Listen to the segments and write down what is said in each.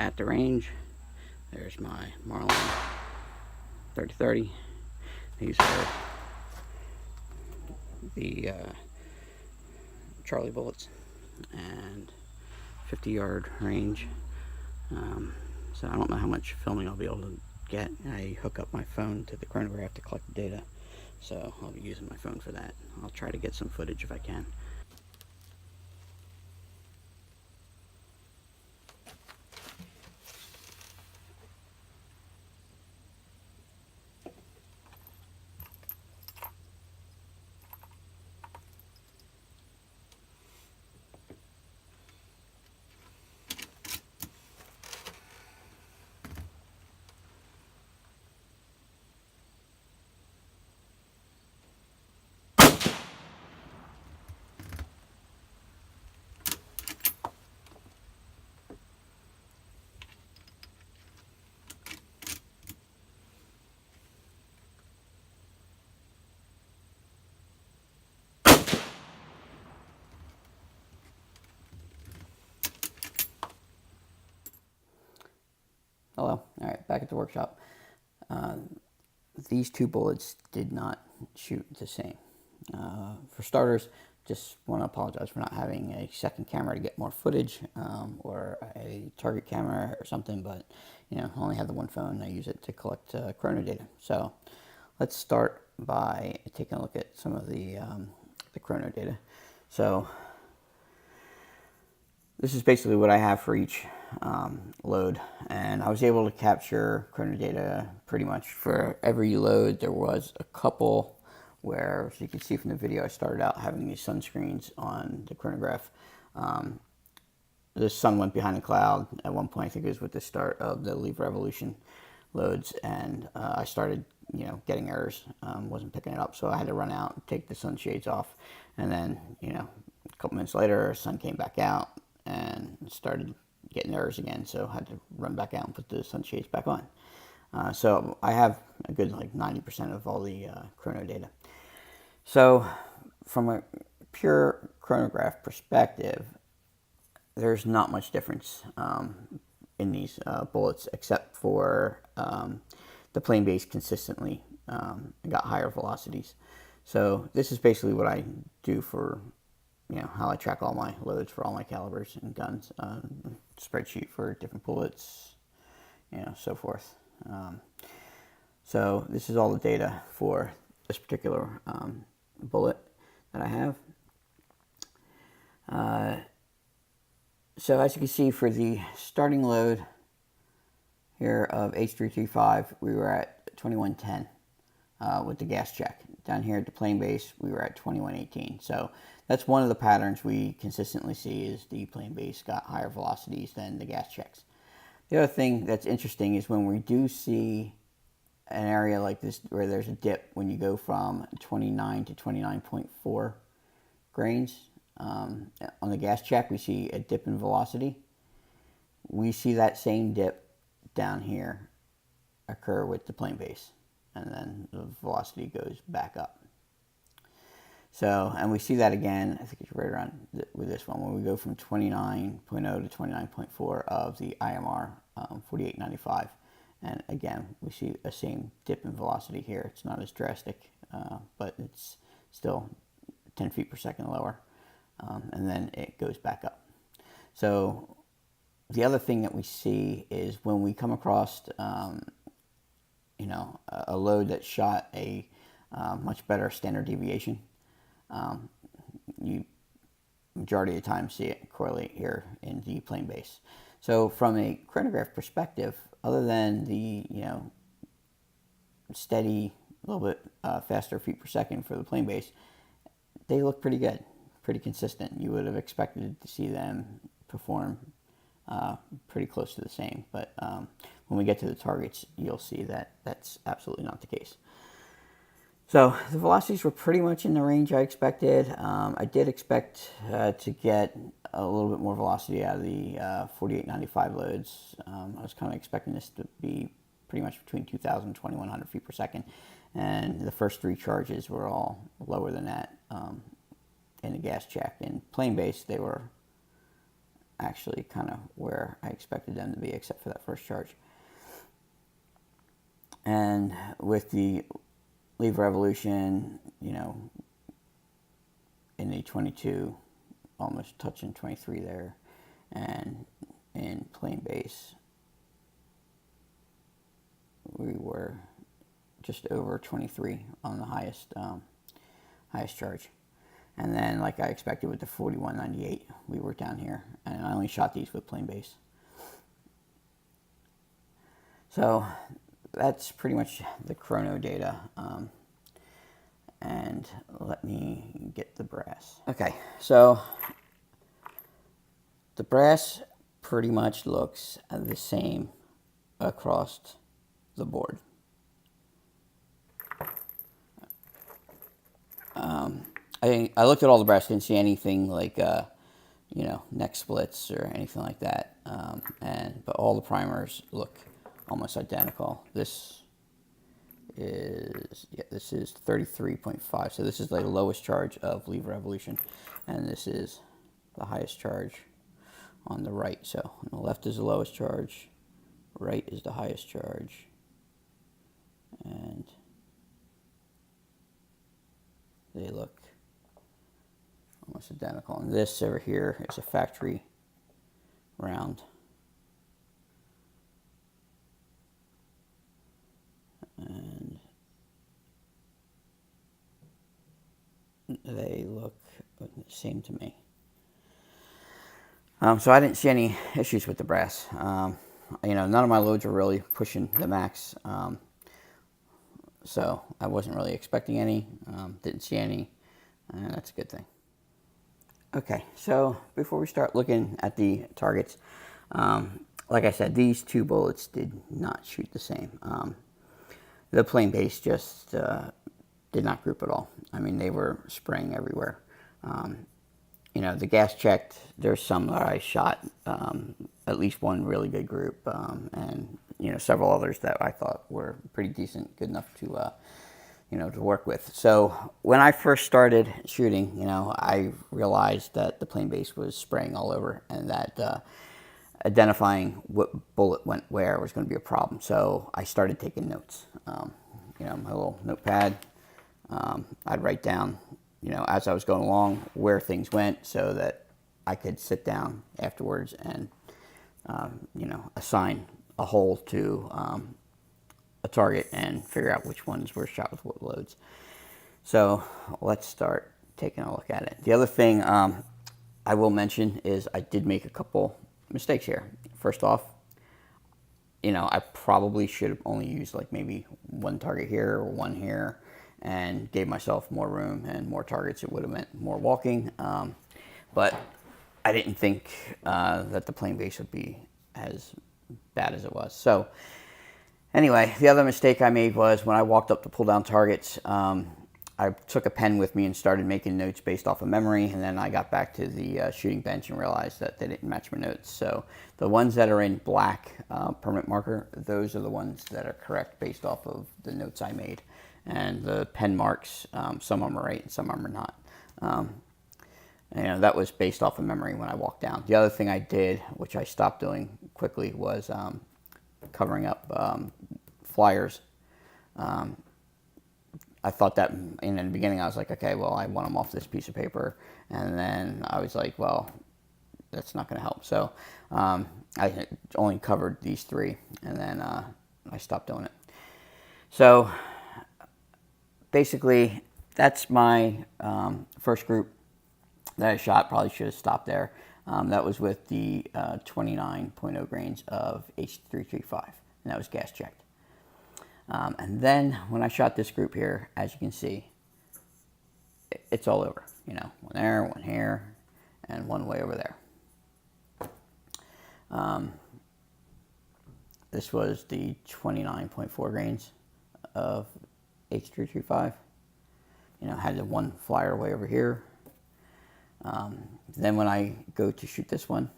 at the range. There's my Marlin 3030. These are the Charlie bullets and 50-yard range. So I don't know how much filming I'll be able to get. I hook up my phone to the chronograph to collect the data, so I'll be using my phone for that. I'll try to get some footage if I can. Hello. All right, back at the workshop. These two bullets did not shoot the same. For starters, just want to apologize for not having a second camera to get more footage, or a target camera or something, but I only have the one phone. I use it to collect chrono data. So let's start by taking a look at some of the chrono data. So this is basically what I have for each load, and I was able to capture chrono data pretty much for every load. There was a couple where, as you can see from the video, I started out having these sunscreens on the chronograph. The sun went behind the cloud at one point. I think it was with the start of the Leave Revolution loads, and I started getting errors. Wasn't picking it up, so I had to run out and take the sunshades off, and then a couple minutes later the sun came back out and started getting errors again, so I had to run back out and put the sunshades back on. So I have a good 90% of all the chrono data. So from a pure chronograph perspective, there's not much difference in these bullets, except for the plane base consistently got higher velocities. So this is basically what I do for how I track all my loads for all my calibers and guns. Spreadsheet for different bullets, so forth. So this is all the data for this particular bullet that I have. So as you can see, for the starting load here of H335, we were at 2110 with the gas check. Down here at the plane base, we were at 2118. So that's one of the patterns we consistently see, is the plane base got higher velocities than the gas checks. The other thing that's interesting is when we do see an area like this where there's a dip when you go from 29 to 29.4 grains. On the gas check, we see a dip in velocity. We see that same dip down here occur with the plane base, and then the velocity goes back up. So, and we see that again, I think it's right around with this one, when we go from 29.0 to 29.4 of the IMR 4895. And again, we see a same dip in velocity here. It's not as drastic, but it's still 10 feet per second lower. And then it goes back up. So the other thing that we see is when we come across, a load that shot a much better standard deviation, you majority of the time see it correlate here in the plane base. So from a chronograph perspective, other than the steady, a little bit faster feet per second for the plane base, they look pretty good, pretty consistent. You would have expected to see them perform pretty close to the same, but when we get to the targets, you'll see that that's absolutely not the case. So the velocities were pretty much in the range I expected. I did expect to get a little bit more velocity out of the 4895 loads. I was kind of expecting this to be pretty much between 2,000 and 2,100 feet per second. And the first three charges were all lower than that in the gas check. In plane base, they were actually kind of where I expected them to be, except for that first charge. And with the lever evolution, you know, in the 22, almost touching 23 there, and in plain base, we were just over 23 on the highest charge. And then, like I expected with the 4198, we were down here, and I only shot these with plain base. So that's pretty much the chrono data. And let me get the brass. Okay, so the brass pretty much looks the same across the board. I looked at all the brass, didn't see anything like you know, neck splits or anything like that. But all the primers look almost identical. This is 33.5. So this is the lowest charge of lever evolution, and this is the highest charge on the right. So on the left is the lowest charge, right is the highest charge, and they look almost identical. And this over here is a factory round. And they look the same to me. So I didn't see any issues with the brass. You know, none of my loads are really pushing the max. So I wasn't really expecting any, didn't see any, and that's a good thing. Okay, so before we start looking at the targets, like I said, these two bullets did not shoot the same. The plain base just did not group at all. I mean, they were spraying everywhere. You know, the gas checked, there's some that I shot, at least one really good group, and, you know, several others that I thought were pretty decent, good enough to, you know, to work with. So when I first started shooting, you know, I realized that the plain base was spraying all over, and that identifying what bullet went where was going to be a problem. So I started taking notes. You know, my little notepad, I'd write down, you know, as I was going along, where things went, so that I could sit down afterwards and, you know, assign a hole to a target and figure out which ones were shot with what loads. So let's start taking a look at it. The other thing I will mention is I did make a couple mistakes here. First off, you know, I probably should have only used like maybe one target here or one here, and gave myself more room and more targets. It would have meant more walking, but I didn't think that the plain base would be as bad as it was. So anyway, the other mistake I made was when I walked up to pull down targets, I took a pen with me and started making notes based off of memory, and then I got back to the shooting bench and realized that they didn't match my notes. So the ones that are in black permanent marker, those are the ones that are correct based off of the notes I made. And the pen marks, some of them are right and some of them are not. You know, that was based off of memory when I walked down. The other thing I did, which I stopped doing quickly, was covering up flyers. I thought that in the beginning, I was like, okay, well, I want them off this piece of paper. And then I was like, well, that's not going to help. So I only covered these three, and then I stopped doing it. So basically, that's my first group that I shot. Probably should have stopped there. That was with the 29.0 grains of H335, and that was gas checked. And then when I shot this group here, as you can see, it's all over. You know, one there, one here, and one way over there. This was the 29.4 grains of H335. You know, had the one flyer way over here. Then when I go to shoot this one,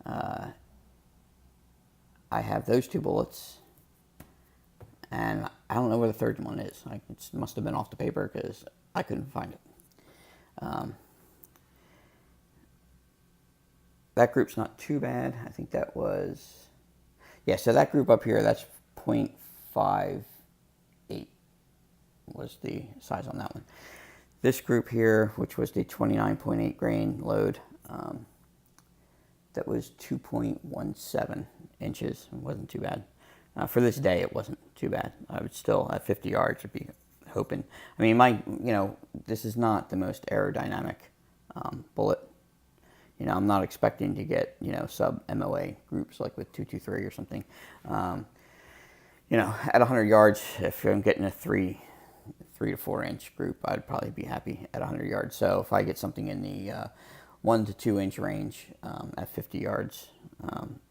I have those two bullets, and I don't know where the third one is. It must have been off the paper because I couldn't find it. that group's not too bad. I think that was, yeah, so that group up here, that's 0.58 was the size on that one. This group here, which was the 29.8 grain load, that was 2.17 inches. It wasn't too bad. For this day, it wasn't too bad. I would still, at 50 yards, would be hoping. I mean, this is not the most aerodynamic bullet. I'm not expecting to get, sub MOA groups like with 223 or something. At 100 yards, if I'm getting a 3 to 4 inch group, I'd probably be happy at 100 yards. So if I get something in the 1 to 2 inch range at 50 yards,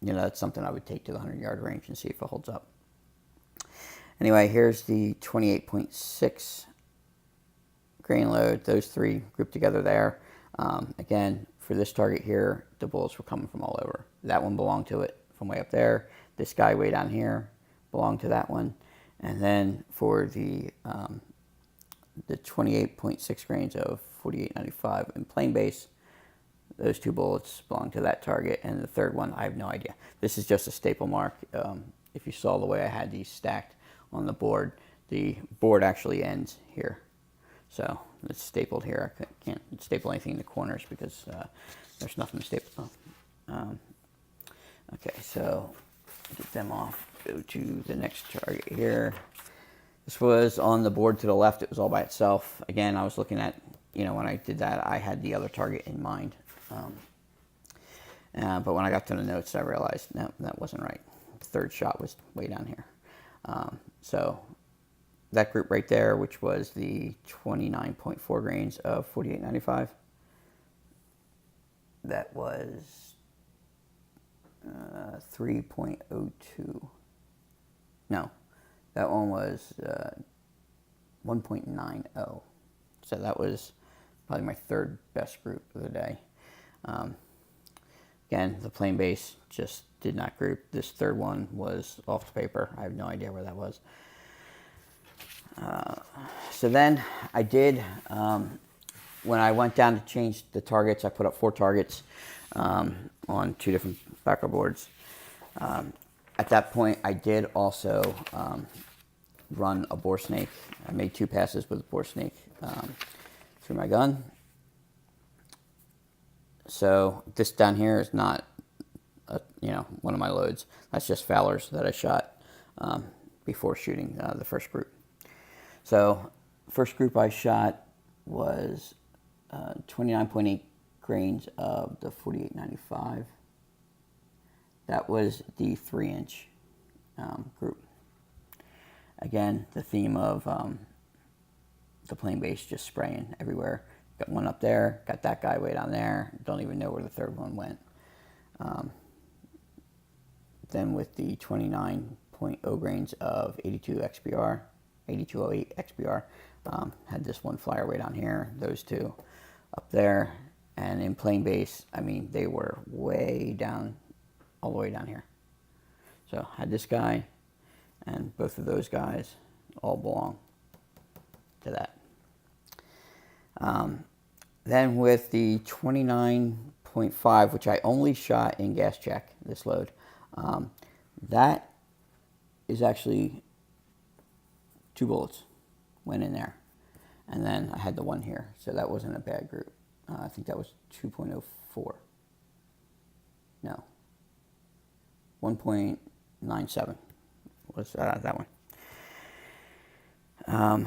that's something I would take to the 100 yard range and see if it holds up. Anyway, here's the 28.6 grain load. Those three grouped together there. Again, for this target here, the bullets were coming from all over. That one belonged to it from way up there. This guy way down here belonged to that one. And then for the 28.6 grains of 48.95 in plain base, those two bullets belong to that target. And the third one, I have no idea. This is just a staple mark. If you saw the way I had these stacked on the board actually ends here. So it's stapled here. I can't staple anything in the corners because there's nothing to staple. Okay, so get them off. Go to the next target here. This was on the board to the left. It was all by itself. Again, I was looking at, when I did that, I had the other target in mind. But when I got to the notes, I realized, no, that wasn't right. The third shot was way down here. So that group right there, which was the 29.4 grains of 48.95, that was 3.02. No, that one was 1.90. So that was probably my third best group of the day. Again, the plain base just did not group. This third one was off the paper. I have no idea where that was. So then I did, when I went down to change the targets, I put up 4 targets on 2 different backer boards. At that point, I did also run a bore snake. I made 2 passes with a bore snake through my gun. So this down here is not, one of my loads. That's just Fowlers that I shot before shooting the first group. So first group I shot was 29.8 grains of the 48.95. That was the 3-inch group. Again, the theme of the plain base just spraying everywhere. Got one up there, got that guy way down there. Don't even know where the third one went. Then with the 29.0 grains of 8208 XBR, had this one flyer way down here, those two up there. And in plain base, I mean, they were way down, all the way down here. So had this guy and both of those guys all belong to that. Then with the 29.5, which I only shot in gas check, this load, that is actually 2 bullets went in there. And then I had the one here, so that wasn't a bad group. I think that was 2.04. No. 1.97 was that one.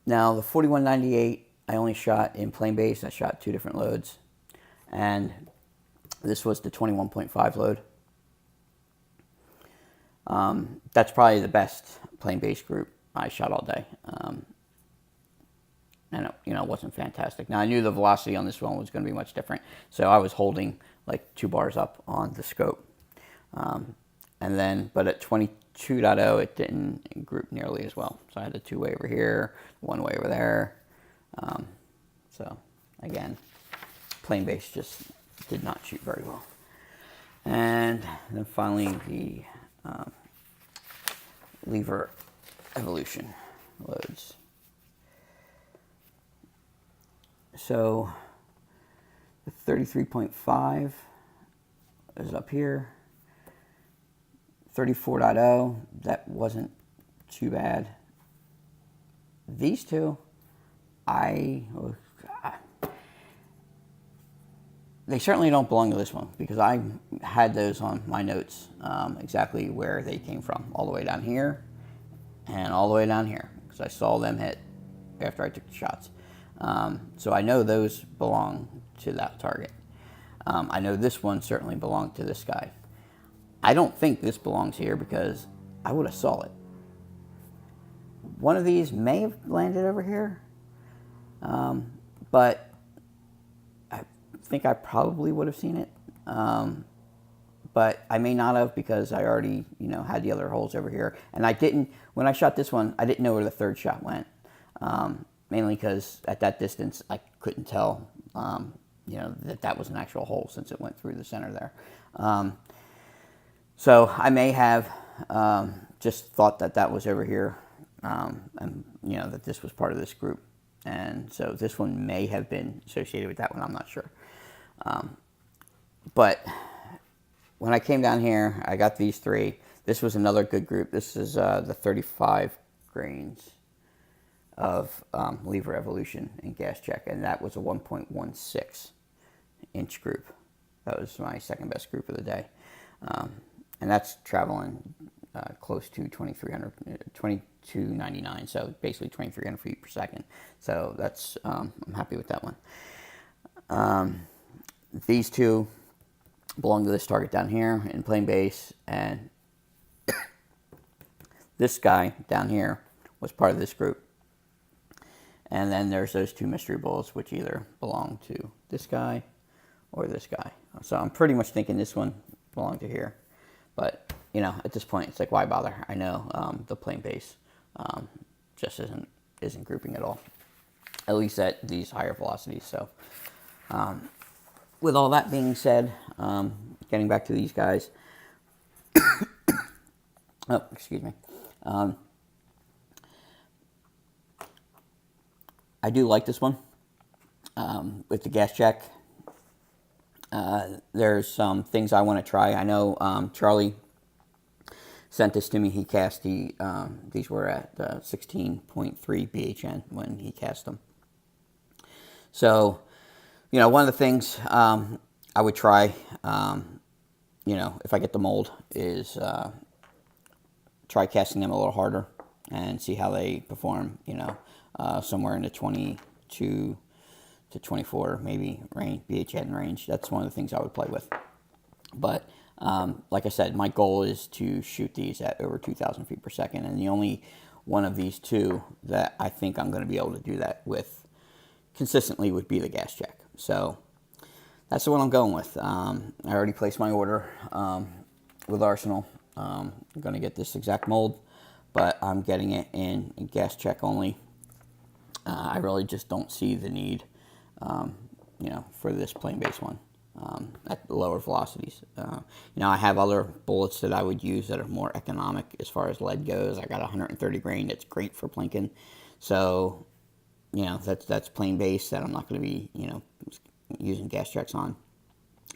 Now, the 4198, I only shot in plain base. I shot 2 different loads. And this was the 21.5 load. That's probably the best plain base group I shot all day. And it wasn't fantastic. Now, I knew the velocity on this one was going to be much different. So I was holding like 2 bars up on the scope. But at 22.0, it didn't group nearly as well. So I had a 2-way over here, 1-way over there. So again, plain base just did not shoot very well. And then finally the lever evolution loads. So The 33.5 is up here. 34.0, that wasn't too bad. These two, they certainly don't belong to this one because I had those on my notes exactly where they came from, all the way down here and all the way down here because I saw them hit after I took the shots. So I know those belong to that target. I know this one certainly belonged to this guy. I don't think this belongs here because I would have saw it. One of these may have landed over here, but I think I probably would have seen it. But I may not have because I already, had the other holes over here. And I didn't, when I shot this one, I didn't know where the third shot went. Mainly because at that distance, I couldn't tell, that was an actual hole since it went through the center there. So I may have just thought that was over here, and that this was part of this group. And so this one may have been associated with that one. I'm not sure. But when I came down here, I got these three. This was another good group. This is the 35 grains of lever evolution and gas check, and that was a 1.16 inch group. That was my second best group of the day. And that's traveling close to 2299, so basically 2300 feet per second. So that's, I'm happy with that one. These two belong to this target down here in plain base, and this guy down here was part of this group. And then there's those two mystery bullets, which either belong to this guy or this guy. So I'm pretty much thinking this one belonged to here. But, at this point, it's like, why bother? I know the plain base just isn't grouping at all, at least at these higher velocities. So with all that being said, getting back to these guys. Oh, excuse me. I do like this one with the gas check. There's some things I want to try. I know Charlie sent this to me. He cast these were at 16.3 BHN when he cast them. So, one of the things I would try, if I get the mold, is try casting them a little harder and see how they perform, somewhere in the 22 to 24 maybe range, BHN range. That's one of the things I would play with. But like I said, my goal is to shoot these at over 2,000 feet per second, and the only one of these two that I think I'm going to be able to do that with consistently would be the gas check. So that's the one I'm going with. I already placed my order with Arsenal. I'm going to get this exact mold, but I'm getting it in gas check only. I really just don't see the need, for this plain base one at lower velocities. I have other bullets that I would use that are more economic as far as lead goes. I got 130 grain that's great for plinking. So, that's plain base that I'm not going to be, using gas checks on.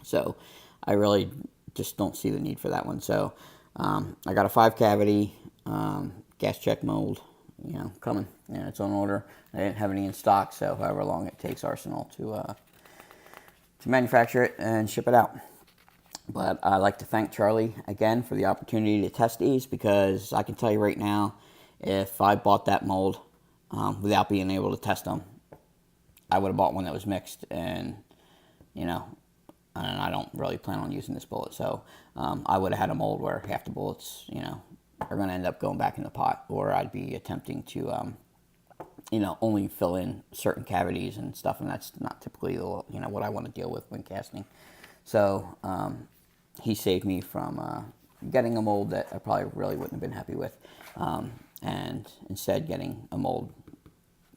So I really just don't see the need for that one. So I got a 5 cavity gas check mold, coming. It's on order. I didn't have any in stock, so however long it takes Arsenal to manufacture it and ship it out. But I'd like to thank Charlie again for the opportunity to test these, because I can tell you right now, if I bought that mold without being able to test them, I would have bought one that was mixed, and I don't really plan on using this bullet. So I would have had a mold where half the bullets, are going to end up going back in the pot, or I'd be attempting to, only fill in certain cavities and stuff, and that's not typically, what I want to deal with when casting. So he saved me from getting a mold that I probably really wouldn't have been happy with, and instead getting a mold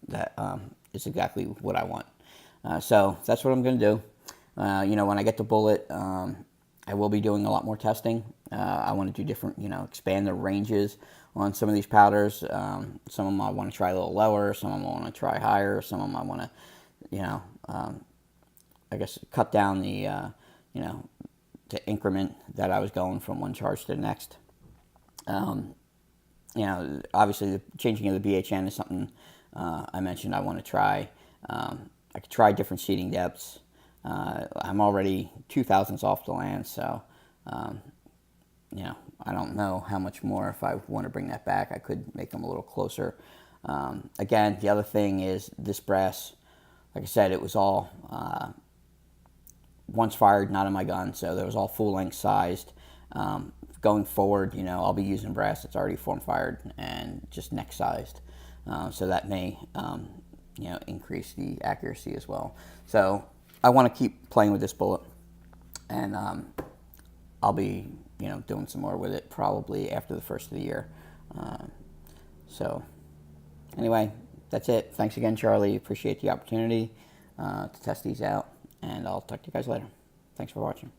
that is exactly what I want. So that's what I'm going to do. When I get the bullet, I will be doing a lot more testing. I want to do different, expand the ranges on some of these powders. Some of them I want to try a little lower. Some of them I want to try higher. Some of them I want to, I guess, cut down the, the increment that I was going from one charge to the next. Obviously the changing of the BHN is something I mentioned I want to try. I could try different seating depths. I'm already 2 thousandths off the land, so I don't know how much more. If I want to bring that back, I could make them a little closer. Again, the other thing is this brass. Like I said, it was all once fired, not in my gun, so it was all full length sized. Going forward, I'll be using brass that's already form fired and just neck sized, so that may increase the accuracy as well. So I want to keep playing with this bullet, and I'll be doing some more with it probably after the first of the year. So anyway, that's it. Thanks again, Charlie. Appreciate the opportunity to test these out, and I'll talk to you guys later. Thanks for watching.